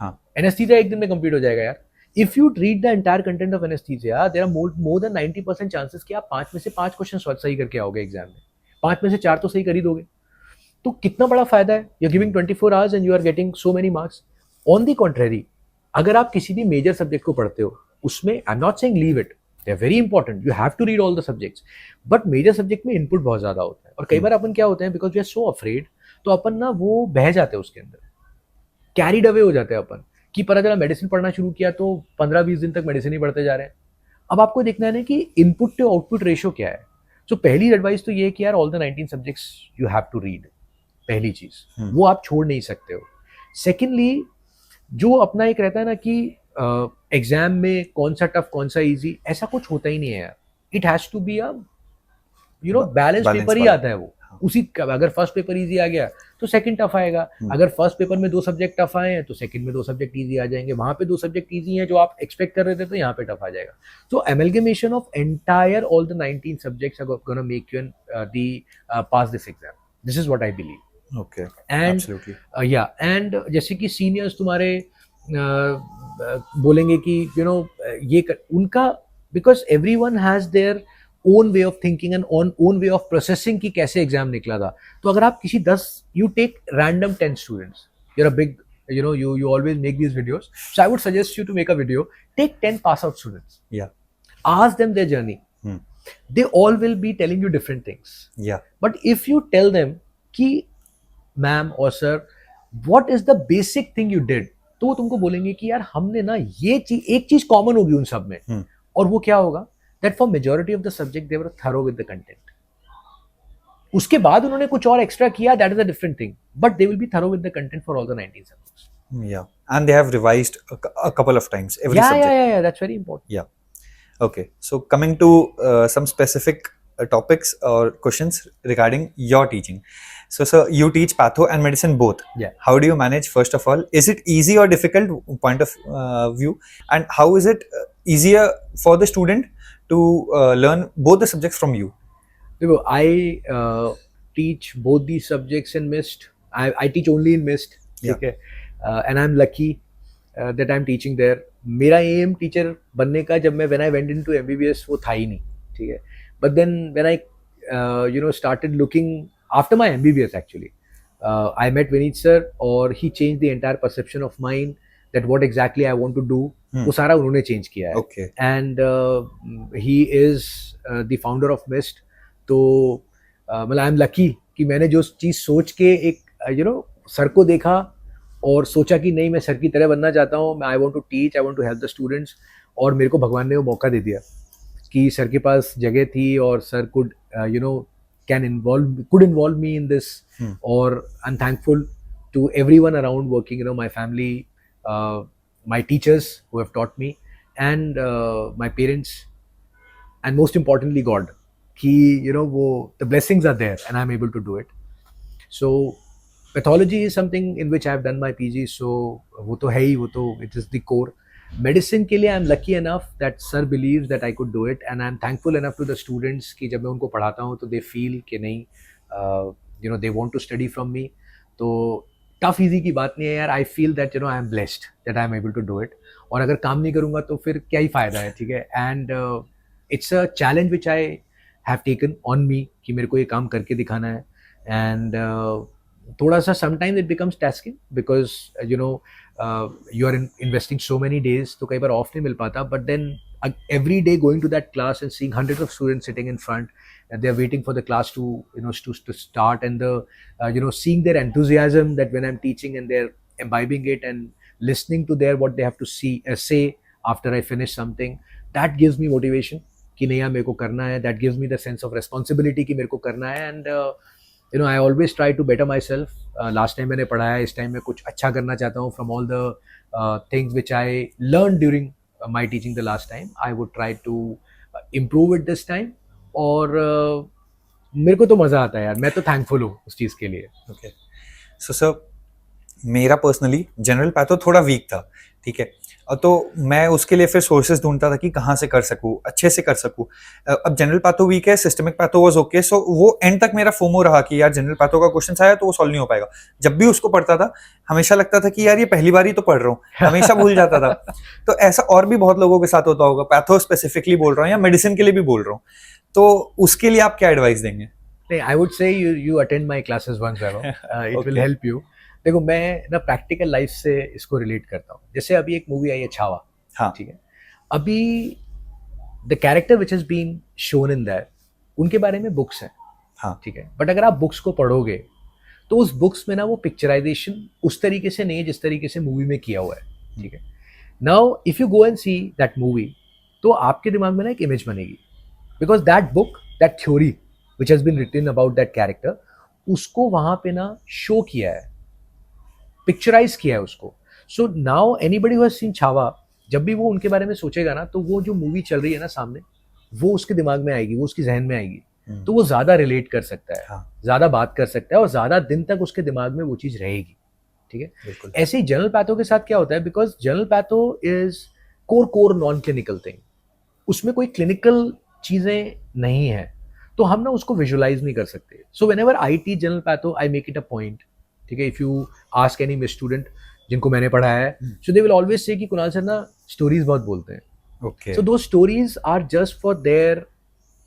S1: हाँ,
S2: एनेस्थीसिया एक दिन में कंप्लीट हो जाएगा यार। If you read the entire content of anaesthesia, there are more than 90% chances कि आप 5 में से 5 क्वेश्चन सही करके आओगे एग्जाम में, 5 में से 4 तो सही कर ही दोगे। तो कितना बड़ा फायदा है, you are giving 24 hours and you are getting so many marks. On the contrary, अगर आप किसी भी मेजर सब्जेक्ट को पढ़ते हो, उसमें I am not saying leave it, they are very important, you have to read all the subjects, but major subject में input बहुत ज्यादा होता है। और कई बार अपन क्या होते हैं, because we are so afraid, तो अपन ना वो बह जाते हैं उसके अंदर, कैरिड अवे हो जाते हैं अपन, कि पता चला मेडिसिन पढ़ना शुरू किया तो 15-20 दिन तक मेडिसिन ही पढ़ते जा रहे हैं। अब आपको देखना है ना कि इनपुट टू आउटपुट रेशियो क्या है। तो पहली एडवाइस तो ये है कि यार all the 19 subjects you have to read, पहली चीज वो आप छोड़ नहीं सकते हो। सेकेंडली, जो अपना एक रहता है ना कि एग्जाम में कौन सा टफ कौन सा इजी, ऐसा कुछ होता ही नहीं है यार। It has to be a balance paper ही आता है वो। उसी अगर फर्स्ट पेपर इजी आ गया तो सेकंड टफ आएगा, अगर फर्स्ट पेपर में 2 सब्जेक्ट टफ आए हैं तो सेकंड में 2 सब्जेक्ट इजी आ जाएंगे, वहां पे 2 सब्जेक्ट इजी हैं जो आप एक्सपेक्ट कर रहे थे तो यहाँ पे टफ आ जाएगा। तो amalgamation of entire all the 19 subjects are gonna make you pass this exam, this is what I believe.
S1: Okay,
S2: and yeah and जैसे कि सीनियर्स तुम्हारे बोलेंगे कि यू नो उनका, because everyone has their own way of thinking and own way of processing कि कैसे exam निकला था। तो अगर आप किसी 10, you take random 10 students, you're a big, you always make these videos, so I would suggest you to make a video, take 10 pass out students, ask them their journey. They all will be telling you different things. But if you tell them कि ma'am और sir what is the basic thing you did, तो वो तुमको बोलेंगे कि यार हमने ना ये चीज, एक चीज कॉमन होगी उन सब में, और वो क्या होगा, that for majority of the subject they were thorough with the content. उसके बाद उन्होंने कुछ और एक्स्ट्रा किया, that is a different thing, but they will be thorough with the content for all the 19 subjects.
S1: Yeah, and they have revised a couple of times every subject.
S2: Yeah, that's very important.
S1: Yeah. Okay, so coming to some specific topics or questions regarding your teaching. So sir, you teach patho and medicine both.
S2: Yeah.
S1: How do you manage, first of all? Is it easy or difficult point of view? And how is it easier for the student to learn both the subjects from you?
S2: I teach both these subjects in MIST. I teach only in MIST.
S1: Yeah.
S2: Okay. And I'm lucky that I'm teaching there. मेरा am teacher बनने का जब मैं when I went into MBBS वो था ही नहीं, ठीक है. But then when I started looking after my MBBS actually, I met Vineet sir और he changed the entire perception of mine that what exactly I want to do. वो सारा उन्होंने change किया है.
S1: Okay.
S2: And he is the founder of MIST. तो मतलब I am lucky कि मैंने जो चीज़ सोच के एक सर को देखा और सोचा कि नहीं मैं सर की तरह बनना चाहता हूँ, I want to teach, I want to help the students, और मेरे को भगवान ने वो मौका दे दिया कि सर के पास जगह थी और sir could could involve me in this. और I'm thankful to everyone around working, my family, my teachers who have taught me, and my parents, and most importantly God, कि the blessings are there and I'm able to do it. So pathology is something in which I've done my PG, so वो तो है ही, वो तो it is the core. Medicine के लिए I'm lucky enough that sir believes that I could do it, and I'm thankful enough to the students कि जब मैं उनको पढ़ाता हूँ तो they feel कि नहीं they want to study from me. तो टफ इजी की बात नहीं है यार. I feel that I am blessed that I am able to do it. और अगर काम नहीं करूँगा तो फिर क्या ही फायदा है, ठीक है. And it's a challenge which I have taken on me कि मेरे को ये काम करके दिखाना है. And थोड़ा सा sometimes it becomes tasking because you are investing so many days, तो कई बार off नहीं मिल पाता. But then every day going to that class and seeing hundreds of students sitting in front and they are waiting for the class to to start, and the seeing their enthusiasm that when I'm teaching and they're imbibing it and listening to what they have to say after I finish something, that gives me motivation कि नहीं यार मेरे को करना है. That gives me the sense of responsibility कि मेरे को करना है. And I always try to better myself. Last time मैंने पढ़ाया, इस टाइम मैं कुछ अच्छा करना चाहता हूँ. From all the things which I learned during my teaching the last time, I would try to improve it this time. और मेरे को तो मज़ा आता है यार. मैं तो thankful हूँ उस चीज़ के लिए.
S1: Okay. So sir, मेरा पर्सनली जनरल पैथो थोड़ा वीक था, ठीक है। तो मैं उसके लिए फिर सोर्सेज ढूंढता था कि कहाँ से कर सकूँ, अच्छे से कर सकूँ। अब जनरल पैथो वीक है, सिस्टमिक पैथो वाज ओके, सो वो एंड तक मेरा फोमो रहा कि यार जनरल पैथो का क्वेश्चन आया तो वो सॉल्व नहीं हो पाएगा। जब भी उसको पढ़ता था हमेशा लगता था कि यार ये पहली बार ही तो पढ़ रहा हूँ, हमेशा भूल जाता था। तो ऐसा और भी बहुत लोगों के साथ होता होगा, पैथो स्पेसिफिकली बोल रहा हूँ या मेडिसिन के लिए भी बोल रहा हूँ, तो उसके लिए आप क्या एडवाइस देंगे?
S2: नहीं, I would say you attend my classes once ever, it will
S1: Okay.
S2: Help you. देखो, मैं ना प्रैक्टिकल लाइफ से इसको रिलेट करता हूँ। जैसे अभी एक मूवी आई है छावा,
S1: हाँ,
S2: ठीक है। अभी the character which has been shown in that, उनके बारे में बुक्स हैं,
S1: हाँ,
S2: ठीक है। बट अगर आप बुक्स को पढ़ोगे तो उस बुक्स में ना वो पिक्चराइजेशन उस तरीके से नहीं है जिस तरीके से मूवी में किया हुआ है, ठीक है। Now if you go and see that movie, तो आपके दिमाग में ना एक इमेज बनेगी, because that book, that theory which has been written about that character, उसको वहां पे ना शो किया है, पिक्चराइज किया है उसको। So now anybody who has seen Chhaava, जब भी वो उनके बारे में सोचेगा ना, तो वो जो मूवी चल रही है ना सामने, वो उसके दिमाग में आएगी, वो उसकी जहन में आएगी, तो वो ज्यादा रिलेट कर सकता है,
S1: हाँ,
S2: ज्यादा बात कर सकता है, और ज्यादा दिन तक उसके दिमाग में वो चीज रहेगी, ठीक है।
S1: बिल्कुल।
S2: ऐसे ही जनरल पैथो के साथ क्या होता है, because general patho is core non clinical thing, उसमें कोई क्लिनिकल चीजें नहीं है, तो हम ना उसको विजुअलाइज नहीं कर सकते। So when ever I teach general patho, I make it a point, ठीक है। If you ask any miss student जिनको मैंने पढ़ाया है, सो दे विल ऑलवेज से कि कुणाल सर ना स्टोरीज बहुत बोलते हैं।
S1: Okay.
S2: So those stories are just for their,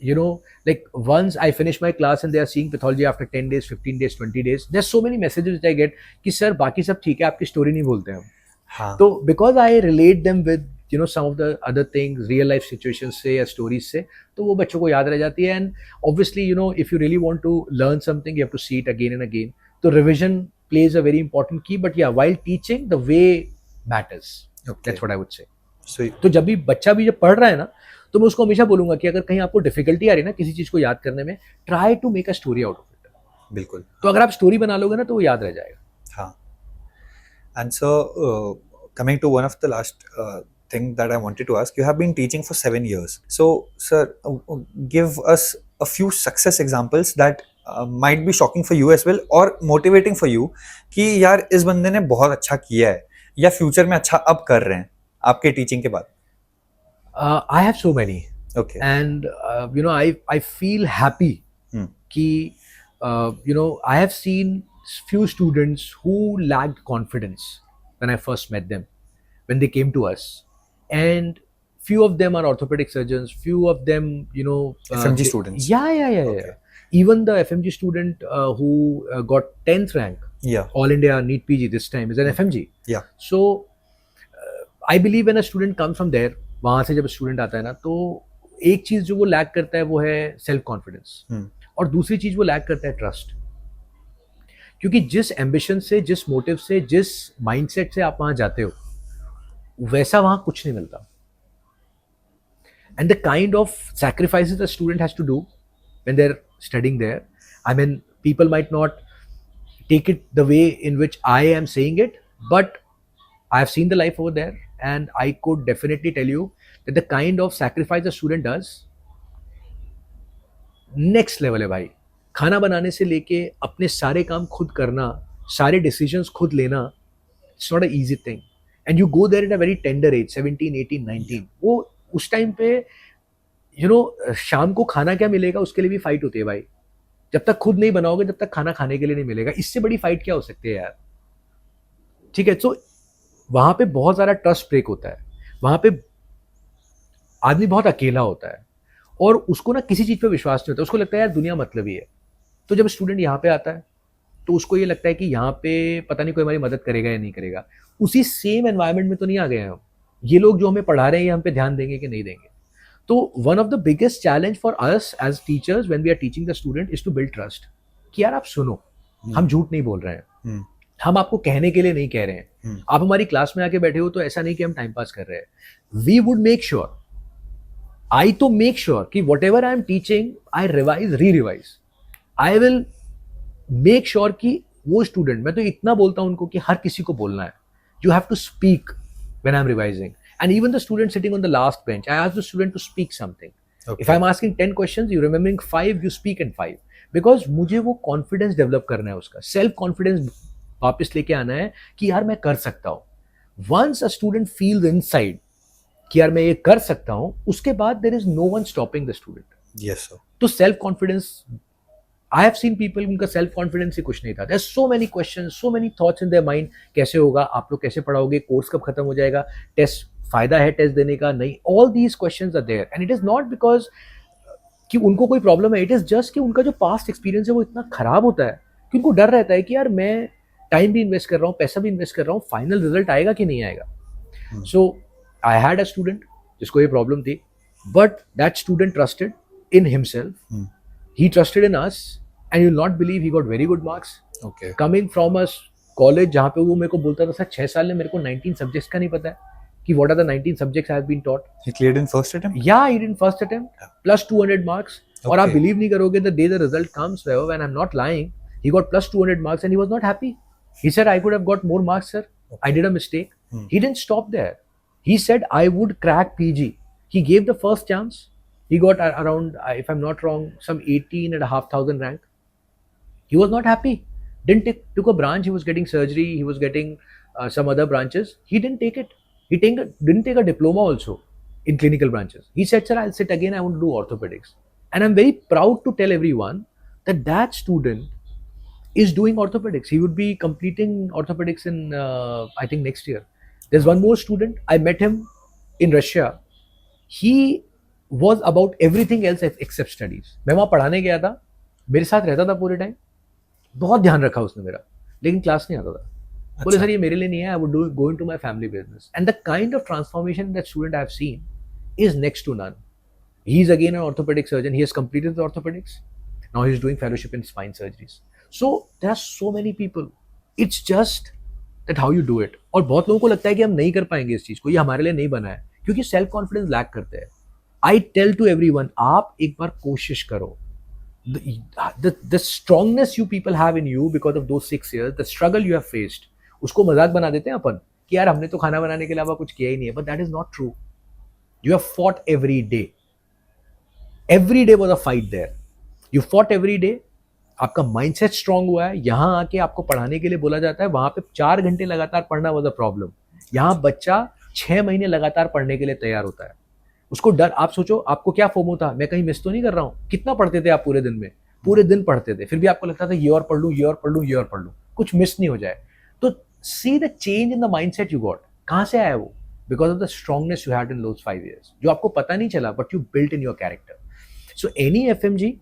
S2: you know, like once I finish my class and they are seeing pathology after 10 days, 15 days, 20 days, there's so many messages which I get कि sir बाकी सब ठीक है, आपकी story नहीं बोलते हम।
S1: हाँ,
S2: तो because I relate them with, you know, some of the other things, real life situations से या stories से, तो वो बच्चों को याद रह जाती है। And obviously, you know, if you really want to learn something, you have to see it again and again. तो revision plays a very important key, but yeah, while teaching, the way matters.
S1: Okay.
S2: That's what I would say.
S1: So
S2: तो जब भी बच्चा भी जब पढ़ रहा है ना, तो मैं उसको हमेशा बोलूंगा कि अगर कहीं आपको डिफिकल्टी आ रही है ना किसी चीज को याद करने में, try to make a story out of it.
S1: बिल्कुल।
S2: तो अगर आप स्टोरी बना लोगे ना, तो वो याद रह जाएगा।
S1: हाँ। And so, coming to one of the last thing that I wanted to ask, you have been teaching for 7 years. So, sir, give us a few success examples that might be shocking for you as well or motivating for you कि यार इस बंदे ने बहुत अच्छा किया है या फ्यूचर में अच्छा अब कर रहे हैं आपके टीचिंग के बाद।
S2: I have so many,
S1: Okay.
S2: and you know, I feel happy कि you know, I have seen few students who lacked confidence when I first met them, when they came to us, and few of them are orthopedic surgeons, few of them, you know,
S1: FMG students.
S2: Yeah.
S1: Okay.
S2: Even the FMG student who got 10th rank,
S1: Yeah.
S2: All India NEET PG this time, is an FMG.
S1: Yeah.
S2: So I believe when a student comes from there, वहां से जब student आता है ना, तो एक चीज जो वो लैक करता है वो है सेल्फ कॉन्फिडेंस, और दूसरी चीज वो लैक करता है ट्रस्ट। क्योंकि जिस एम्बिशन से, जिस मोटिव से, जिस माइंडसेट से आप वहां जाते हो, वैसा वहां कुछ नहीं मिलता। And the kind of sacrifices the student has to do when they are studying there, I mean people might not take it the way in which I am saying it, but I have seen the life over there, and I could definitely tell you that the kind of sacrifice a student does, next level है भाई। खाना बनाने से लेके अपने सारे काम खुद करना, सारे decisions खुद लेना, it's not an easy thing, and you go there at a very tender age, 17, 18, 19। वो उस टाइम पे, you know, शाम को खाना क्या मिलेगा उसके लिए भी फाइट होती है भाई। जब तक खुद नहीं बनाओगे, जब तक खाना खाने के लिए नहीं मिलेगा, इससे बड़ी फाइट क्या हो सकती है यार, ठीक है। तो वहां पे बहुत सारा ट्रस्ट ब्रेक होता है, वहां पे आदमी बहुत अकेला होता है, और उसको ना किसी चीज पे विश्वास नहीं होता, उसको लगता है यार दुनिया मतलबी है। तो जब स्टूडेंट यहाँ पे आता है, तो उसको ये लगता है कि यहाँ पे पता नहीं कोई हमारी मदद करेगा या नहीं करेगा। उसी सेम एनवायरमेंट में तो नहीं आ गए हम, ये लोग जो हमें पढ़ा रहे हैं हम पे ध्यान देंगे कि नहीं देंगे। तो one of the biggest challenge for us as teachers when we are teaching the student is to build trust, कि यार आप सुनो, हम झूठ नहीं बोल रहे हैं, हम आपको कहने के लिए नहीं कह रहे हैं, आप हमारी क्लास में आके बैठे हो तो ऐसा नहीं कि हम टाइम पास कर रहे हैं। We would make sure, I तो मेक श्योर कि whatever I am teaching, I revise, re revise, I will make sure कि वो स्टूडेंट, मैं तो इतना बोलता हूं उनको कि हर किसी को बोलना है, you have to speak when I am revising. And even the student sitting on the last bench, I ask the student to speak something. Okay. If I'm asking 10 questions, you're remembering 5, you speak in 5. Because मुझे वो confidence develop करना है उसका, self confidence वापस लेके आना है कि यार मैं कर सकता हूँ. Once a student feels inside कि यार मैं ये कर सकता हूँ, उसके बाद there is no one stopping the student.
S1: Yes, sir.
S2: तो self confidence, I have seen people, उनका सेल्फ कॉन्फिडेंस ही कुछ नहीं था. There so many questions, so many thoughts in their mind. कैसे होगा, आप लोग कैसे पढ़ाओगे, कोर्स कब खत्म हो जाएगा, टेस्ट फायदा है टेस्ट देने का नहीं. All these questions are there and it is not because कि उनको कोई प्रॉब्लम है. इट इज जस्ट कि उनका जो पास्ट एक्सपीरियंस है वो इतना खराब होता है कि उनको डर रहता है कि यार मैं टाइम भी इन्वेस्ट कर रहा हूँ, पैसा भी इन्वेस्ट कर रहा हूँ, फाइनल रिजल्ट आएगा कि नहीं आएगा. सो आई हैड अ स्टूडेंट जिसको ये प्रॉब्लम थी, but that student trusted in himself. He trusted in us and you'll not believe he got very good marks.
S1: Okay.
S2: Coming from a college जहाँ पे वो मेरे को बोलता था सर 6 साल में मेरे को 19 सब्जेक्ट्स का नहीं पता है कि what are the 19 subjects I have been taught.
S1: He cleared in first attempt?
S2: Yeah, he did in first attempt. Plus 200 marks. और आप
S1: Okay.
S2: believe नहीं करोगे, the day the result comes, when I'm not lying, he got plus 200 marks and he was not happy. He said, I could have got more marks, sir. I did a mistake. He didn't stop there. He said, I would crack PG. He gave the first chance. He got around, if I'm not wrong, some 18,500 rank. He was not happy. Took a branch. He was getting surgery. He was getting some other branches. He didn't take it. Didn't take a diploma also in clinical branches. He said, sir, I'll sit again. I want to do orthopedics. And I'm very proud to tell everyone that that student is doing orthopedics. He would be completing orthopedics in, I think, next year. There's one more student. I met him in Russia. He was about everything else except studies. मैं वहाँ पढ़ाने गया था, मेरे साथ रहता था पूरे टाइम, बहुत ध्यान रखा उसने मेरा, लेकिन क्लास नहीं आता था. बोले सर ये मेरे लिए नहीं है, I would go into my family business. And the kind of transformation that student I have seen is next to none. He is again an orthopedic surgeon. He has completed the orthopedics. Now he is doing fellowship in spine surgeries. So there are so many people. It's just that how you do it. और बहुत लोगों को लगता है कि हम नहीं कर पाएंगे इस चीज को, ये हमारे लिए नहीं बना है, क्योंकि सेल्फ कॉन्फिडेंस लैक करते हैं. I tell to everyone, आप एक बार कोशिश करो. The strongness you people have in you because of those 6 years, the struggle you have faced, उसको मजाक बना देते हैं अपन कि यार हमने तो खाना बनाने के अलावा कुछ किया ही नहीं है. But that is not true. You have fought every day. Every day was a fight there. You fought every day. आपका माइंडसेट स्ट्रांग हुआ है. यहाँ आके आपको पढ़ाने के लिए बोला जाता है, वहां पे 4 घंटे लगातार पढ़ना वॉज अ प्रॉब्लम. यहाँ बच्चा 6 महीने लगातार पढ़ने के लिए तैयार होता है. उसको डर, आप सोचो आपको क्या फोमो था, मैं कहीं मिस तो नहीं कर रहा हूँ. कितना पढ़ते थे आप पूरे दिन में? पूरे दिन पढ़ते थे, फिर भी आपको लगता था ये और पढ़ लूँ, ये और पढ़ लूँ, ये और पढ़ लूँ, कुछ मिस नहीं हो जाए. तो see the change in the mindset you got. कहाँ से आया वो? Because of the strongness you had in those 5 years, जो आपको पता नहीं चला, but you built in your character. So any FMG,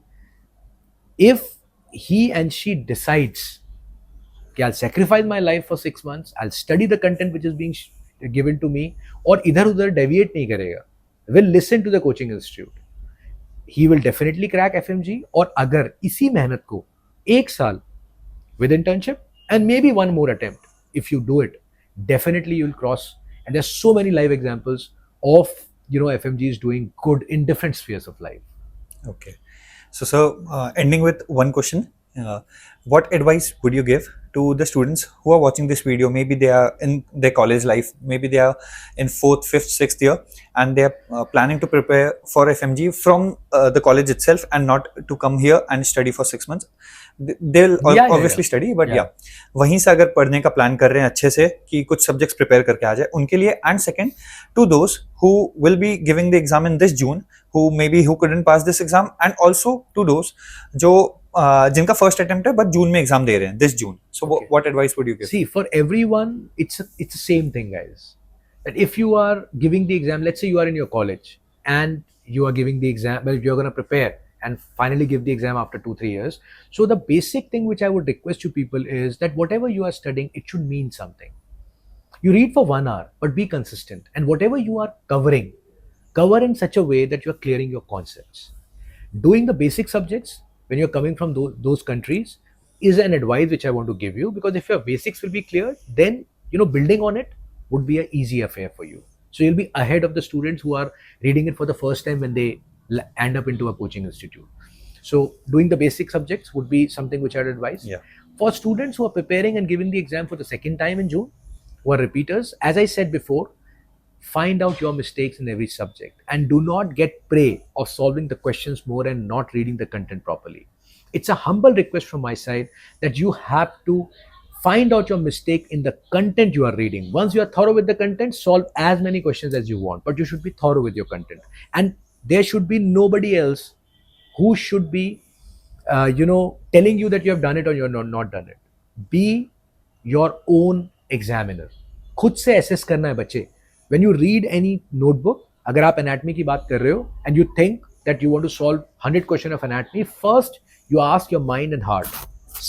S2: if he and she decides कि I'll sacrifice my life for 6 months, I'll study the content which is being given to me, और इधर उधर deviate नहीं करेगा, will listen to the coaching institute, he will definitely crack FMG. और अगर इसी मेहनत को 1 साल with internship and maybe one more attempt, if you do it, definitely you'll cross. And there's so many live examples of FMGs doing good in different spheres of life.
S1: Okay. So, sir, ending with one question. What advice would you give to the students who are watching this video? Maybe they are in their college life, maybe they are in 4th, 5th, 6th year, and they are planning to prepare for FMG from the college itself and not to come here and study for 6 months. They'll obviously study, but वहीं से अगर पढ़ने का plan कर रहे हैं अच्छे से कि कुछ सब्जेक्ट्स प्रिपेयर करके आ जाए उनके लिए. And second, to those who will be giving the exam in this June, who couldn't pass this exam, and also to those जो जिनका फर्स्ट अटेम्प्ट है बट जून में एग्जाम दे रहे हैं, this June. So what advice would you give?
S2: See, for everyone, it's the same thing, guys. That if you are giving the exam, let's say you are in your college and you are giving the exam, well, you're going to prepare and finally give the exam after 2-3 years. So the basic thing which I would request to people is that whatever you are studying, it should mean something. You read for 1 hour, but be consistent. And whatever you are covering, cover in such a way that you are clearing your concepts. Doing the basic subjects when you're coming from those countries is an advice which I want to give you, because if your basics will be cleared, then building on it would be an easy affair for you. So you'll be ahead of the students who are reading it for the first time when they end up into a coaching institute. So doing the basic subjects would be something which I'd advise.
S1: Yeah.
S2: For students who are preparing and giving the exam for the second time in June, who are repeaters, as I said before, find out your mistakes in every subject and do not get prey of solving the questions more and not reading the content properly. It's a humble request from my side that you have to find out your mistake in the content you are reading. Once you are thorough with the content, solve as many questions as you want, but you should be thorough with your content. And there should be nobody else who should be telling you that you have done it or you're not done it. Be your own examiner. खुद से assess करना है बच्चे. When you read any notebook, अगर आप anatomy की बात कर रहे हो and you think that you want to solve 100 question of anatomy, first you ask your mind and heart.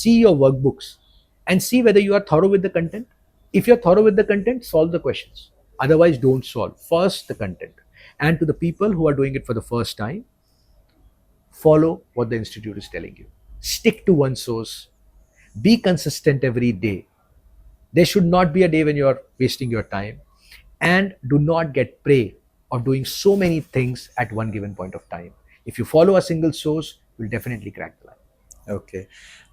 S2: See your workbooks and see whether you are thorough with the content. If you're thorough with the content, solve the questions. Otherwise, don't solve. First, the content. And to the people who are doing it for the first time, follow what the institute is telling you. Stick to one source. Be consistent every day. There should not be a day when you're wasting your time. And do not get prey of doing so many things at one given point of time. If you follow a single source, you'll definitely crack the line.
S1: Okay.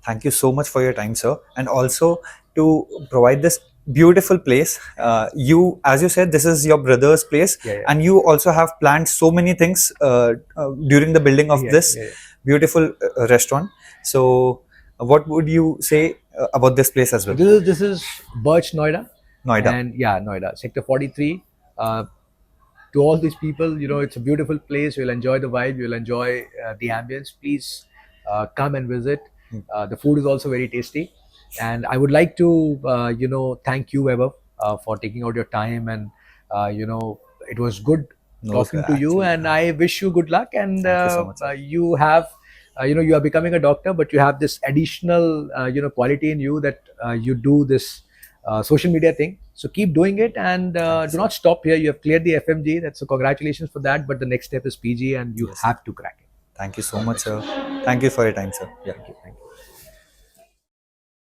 S1: Thank you so much for your time, sir. And also to provide this beautiful place. You, as you said, this is your brother's place,
S2: Yeah.
S1: and you also have planned so many things during the building of this beautiful restaurant. So, what would you say about this place as well?
S2: This is Birch, Noida.
S1: Noida.
S2: And yeah, Noida, Sector 43. To all these people, it's a beautiful place. You'll enjoy the vibe. You'll enjoy the ambience. Please come and visit. The food is also very tasty. And I would like to, thank you, Weber, for taking out your time. And, it was good talking
S1: sir,
S2: to you.
S1: actually.
S2: And I wish you good luck. And
S1: Thank you so much, sir.
S2: you have, you are becoming a doctor, but you have this additional, quality in you that you do this social media thing. So keep doing it and do not stop here. You have cleared the FMG. That's so congratulations for that. But the next step is PG, and you
S1: Yes,
S2: have to crack it.
S1: Thank you so much, sir. Thank you for your time, sir. Yeah.
S2: Thank you.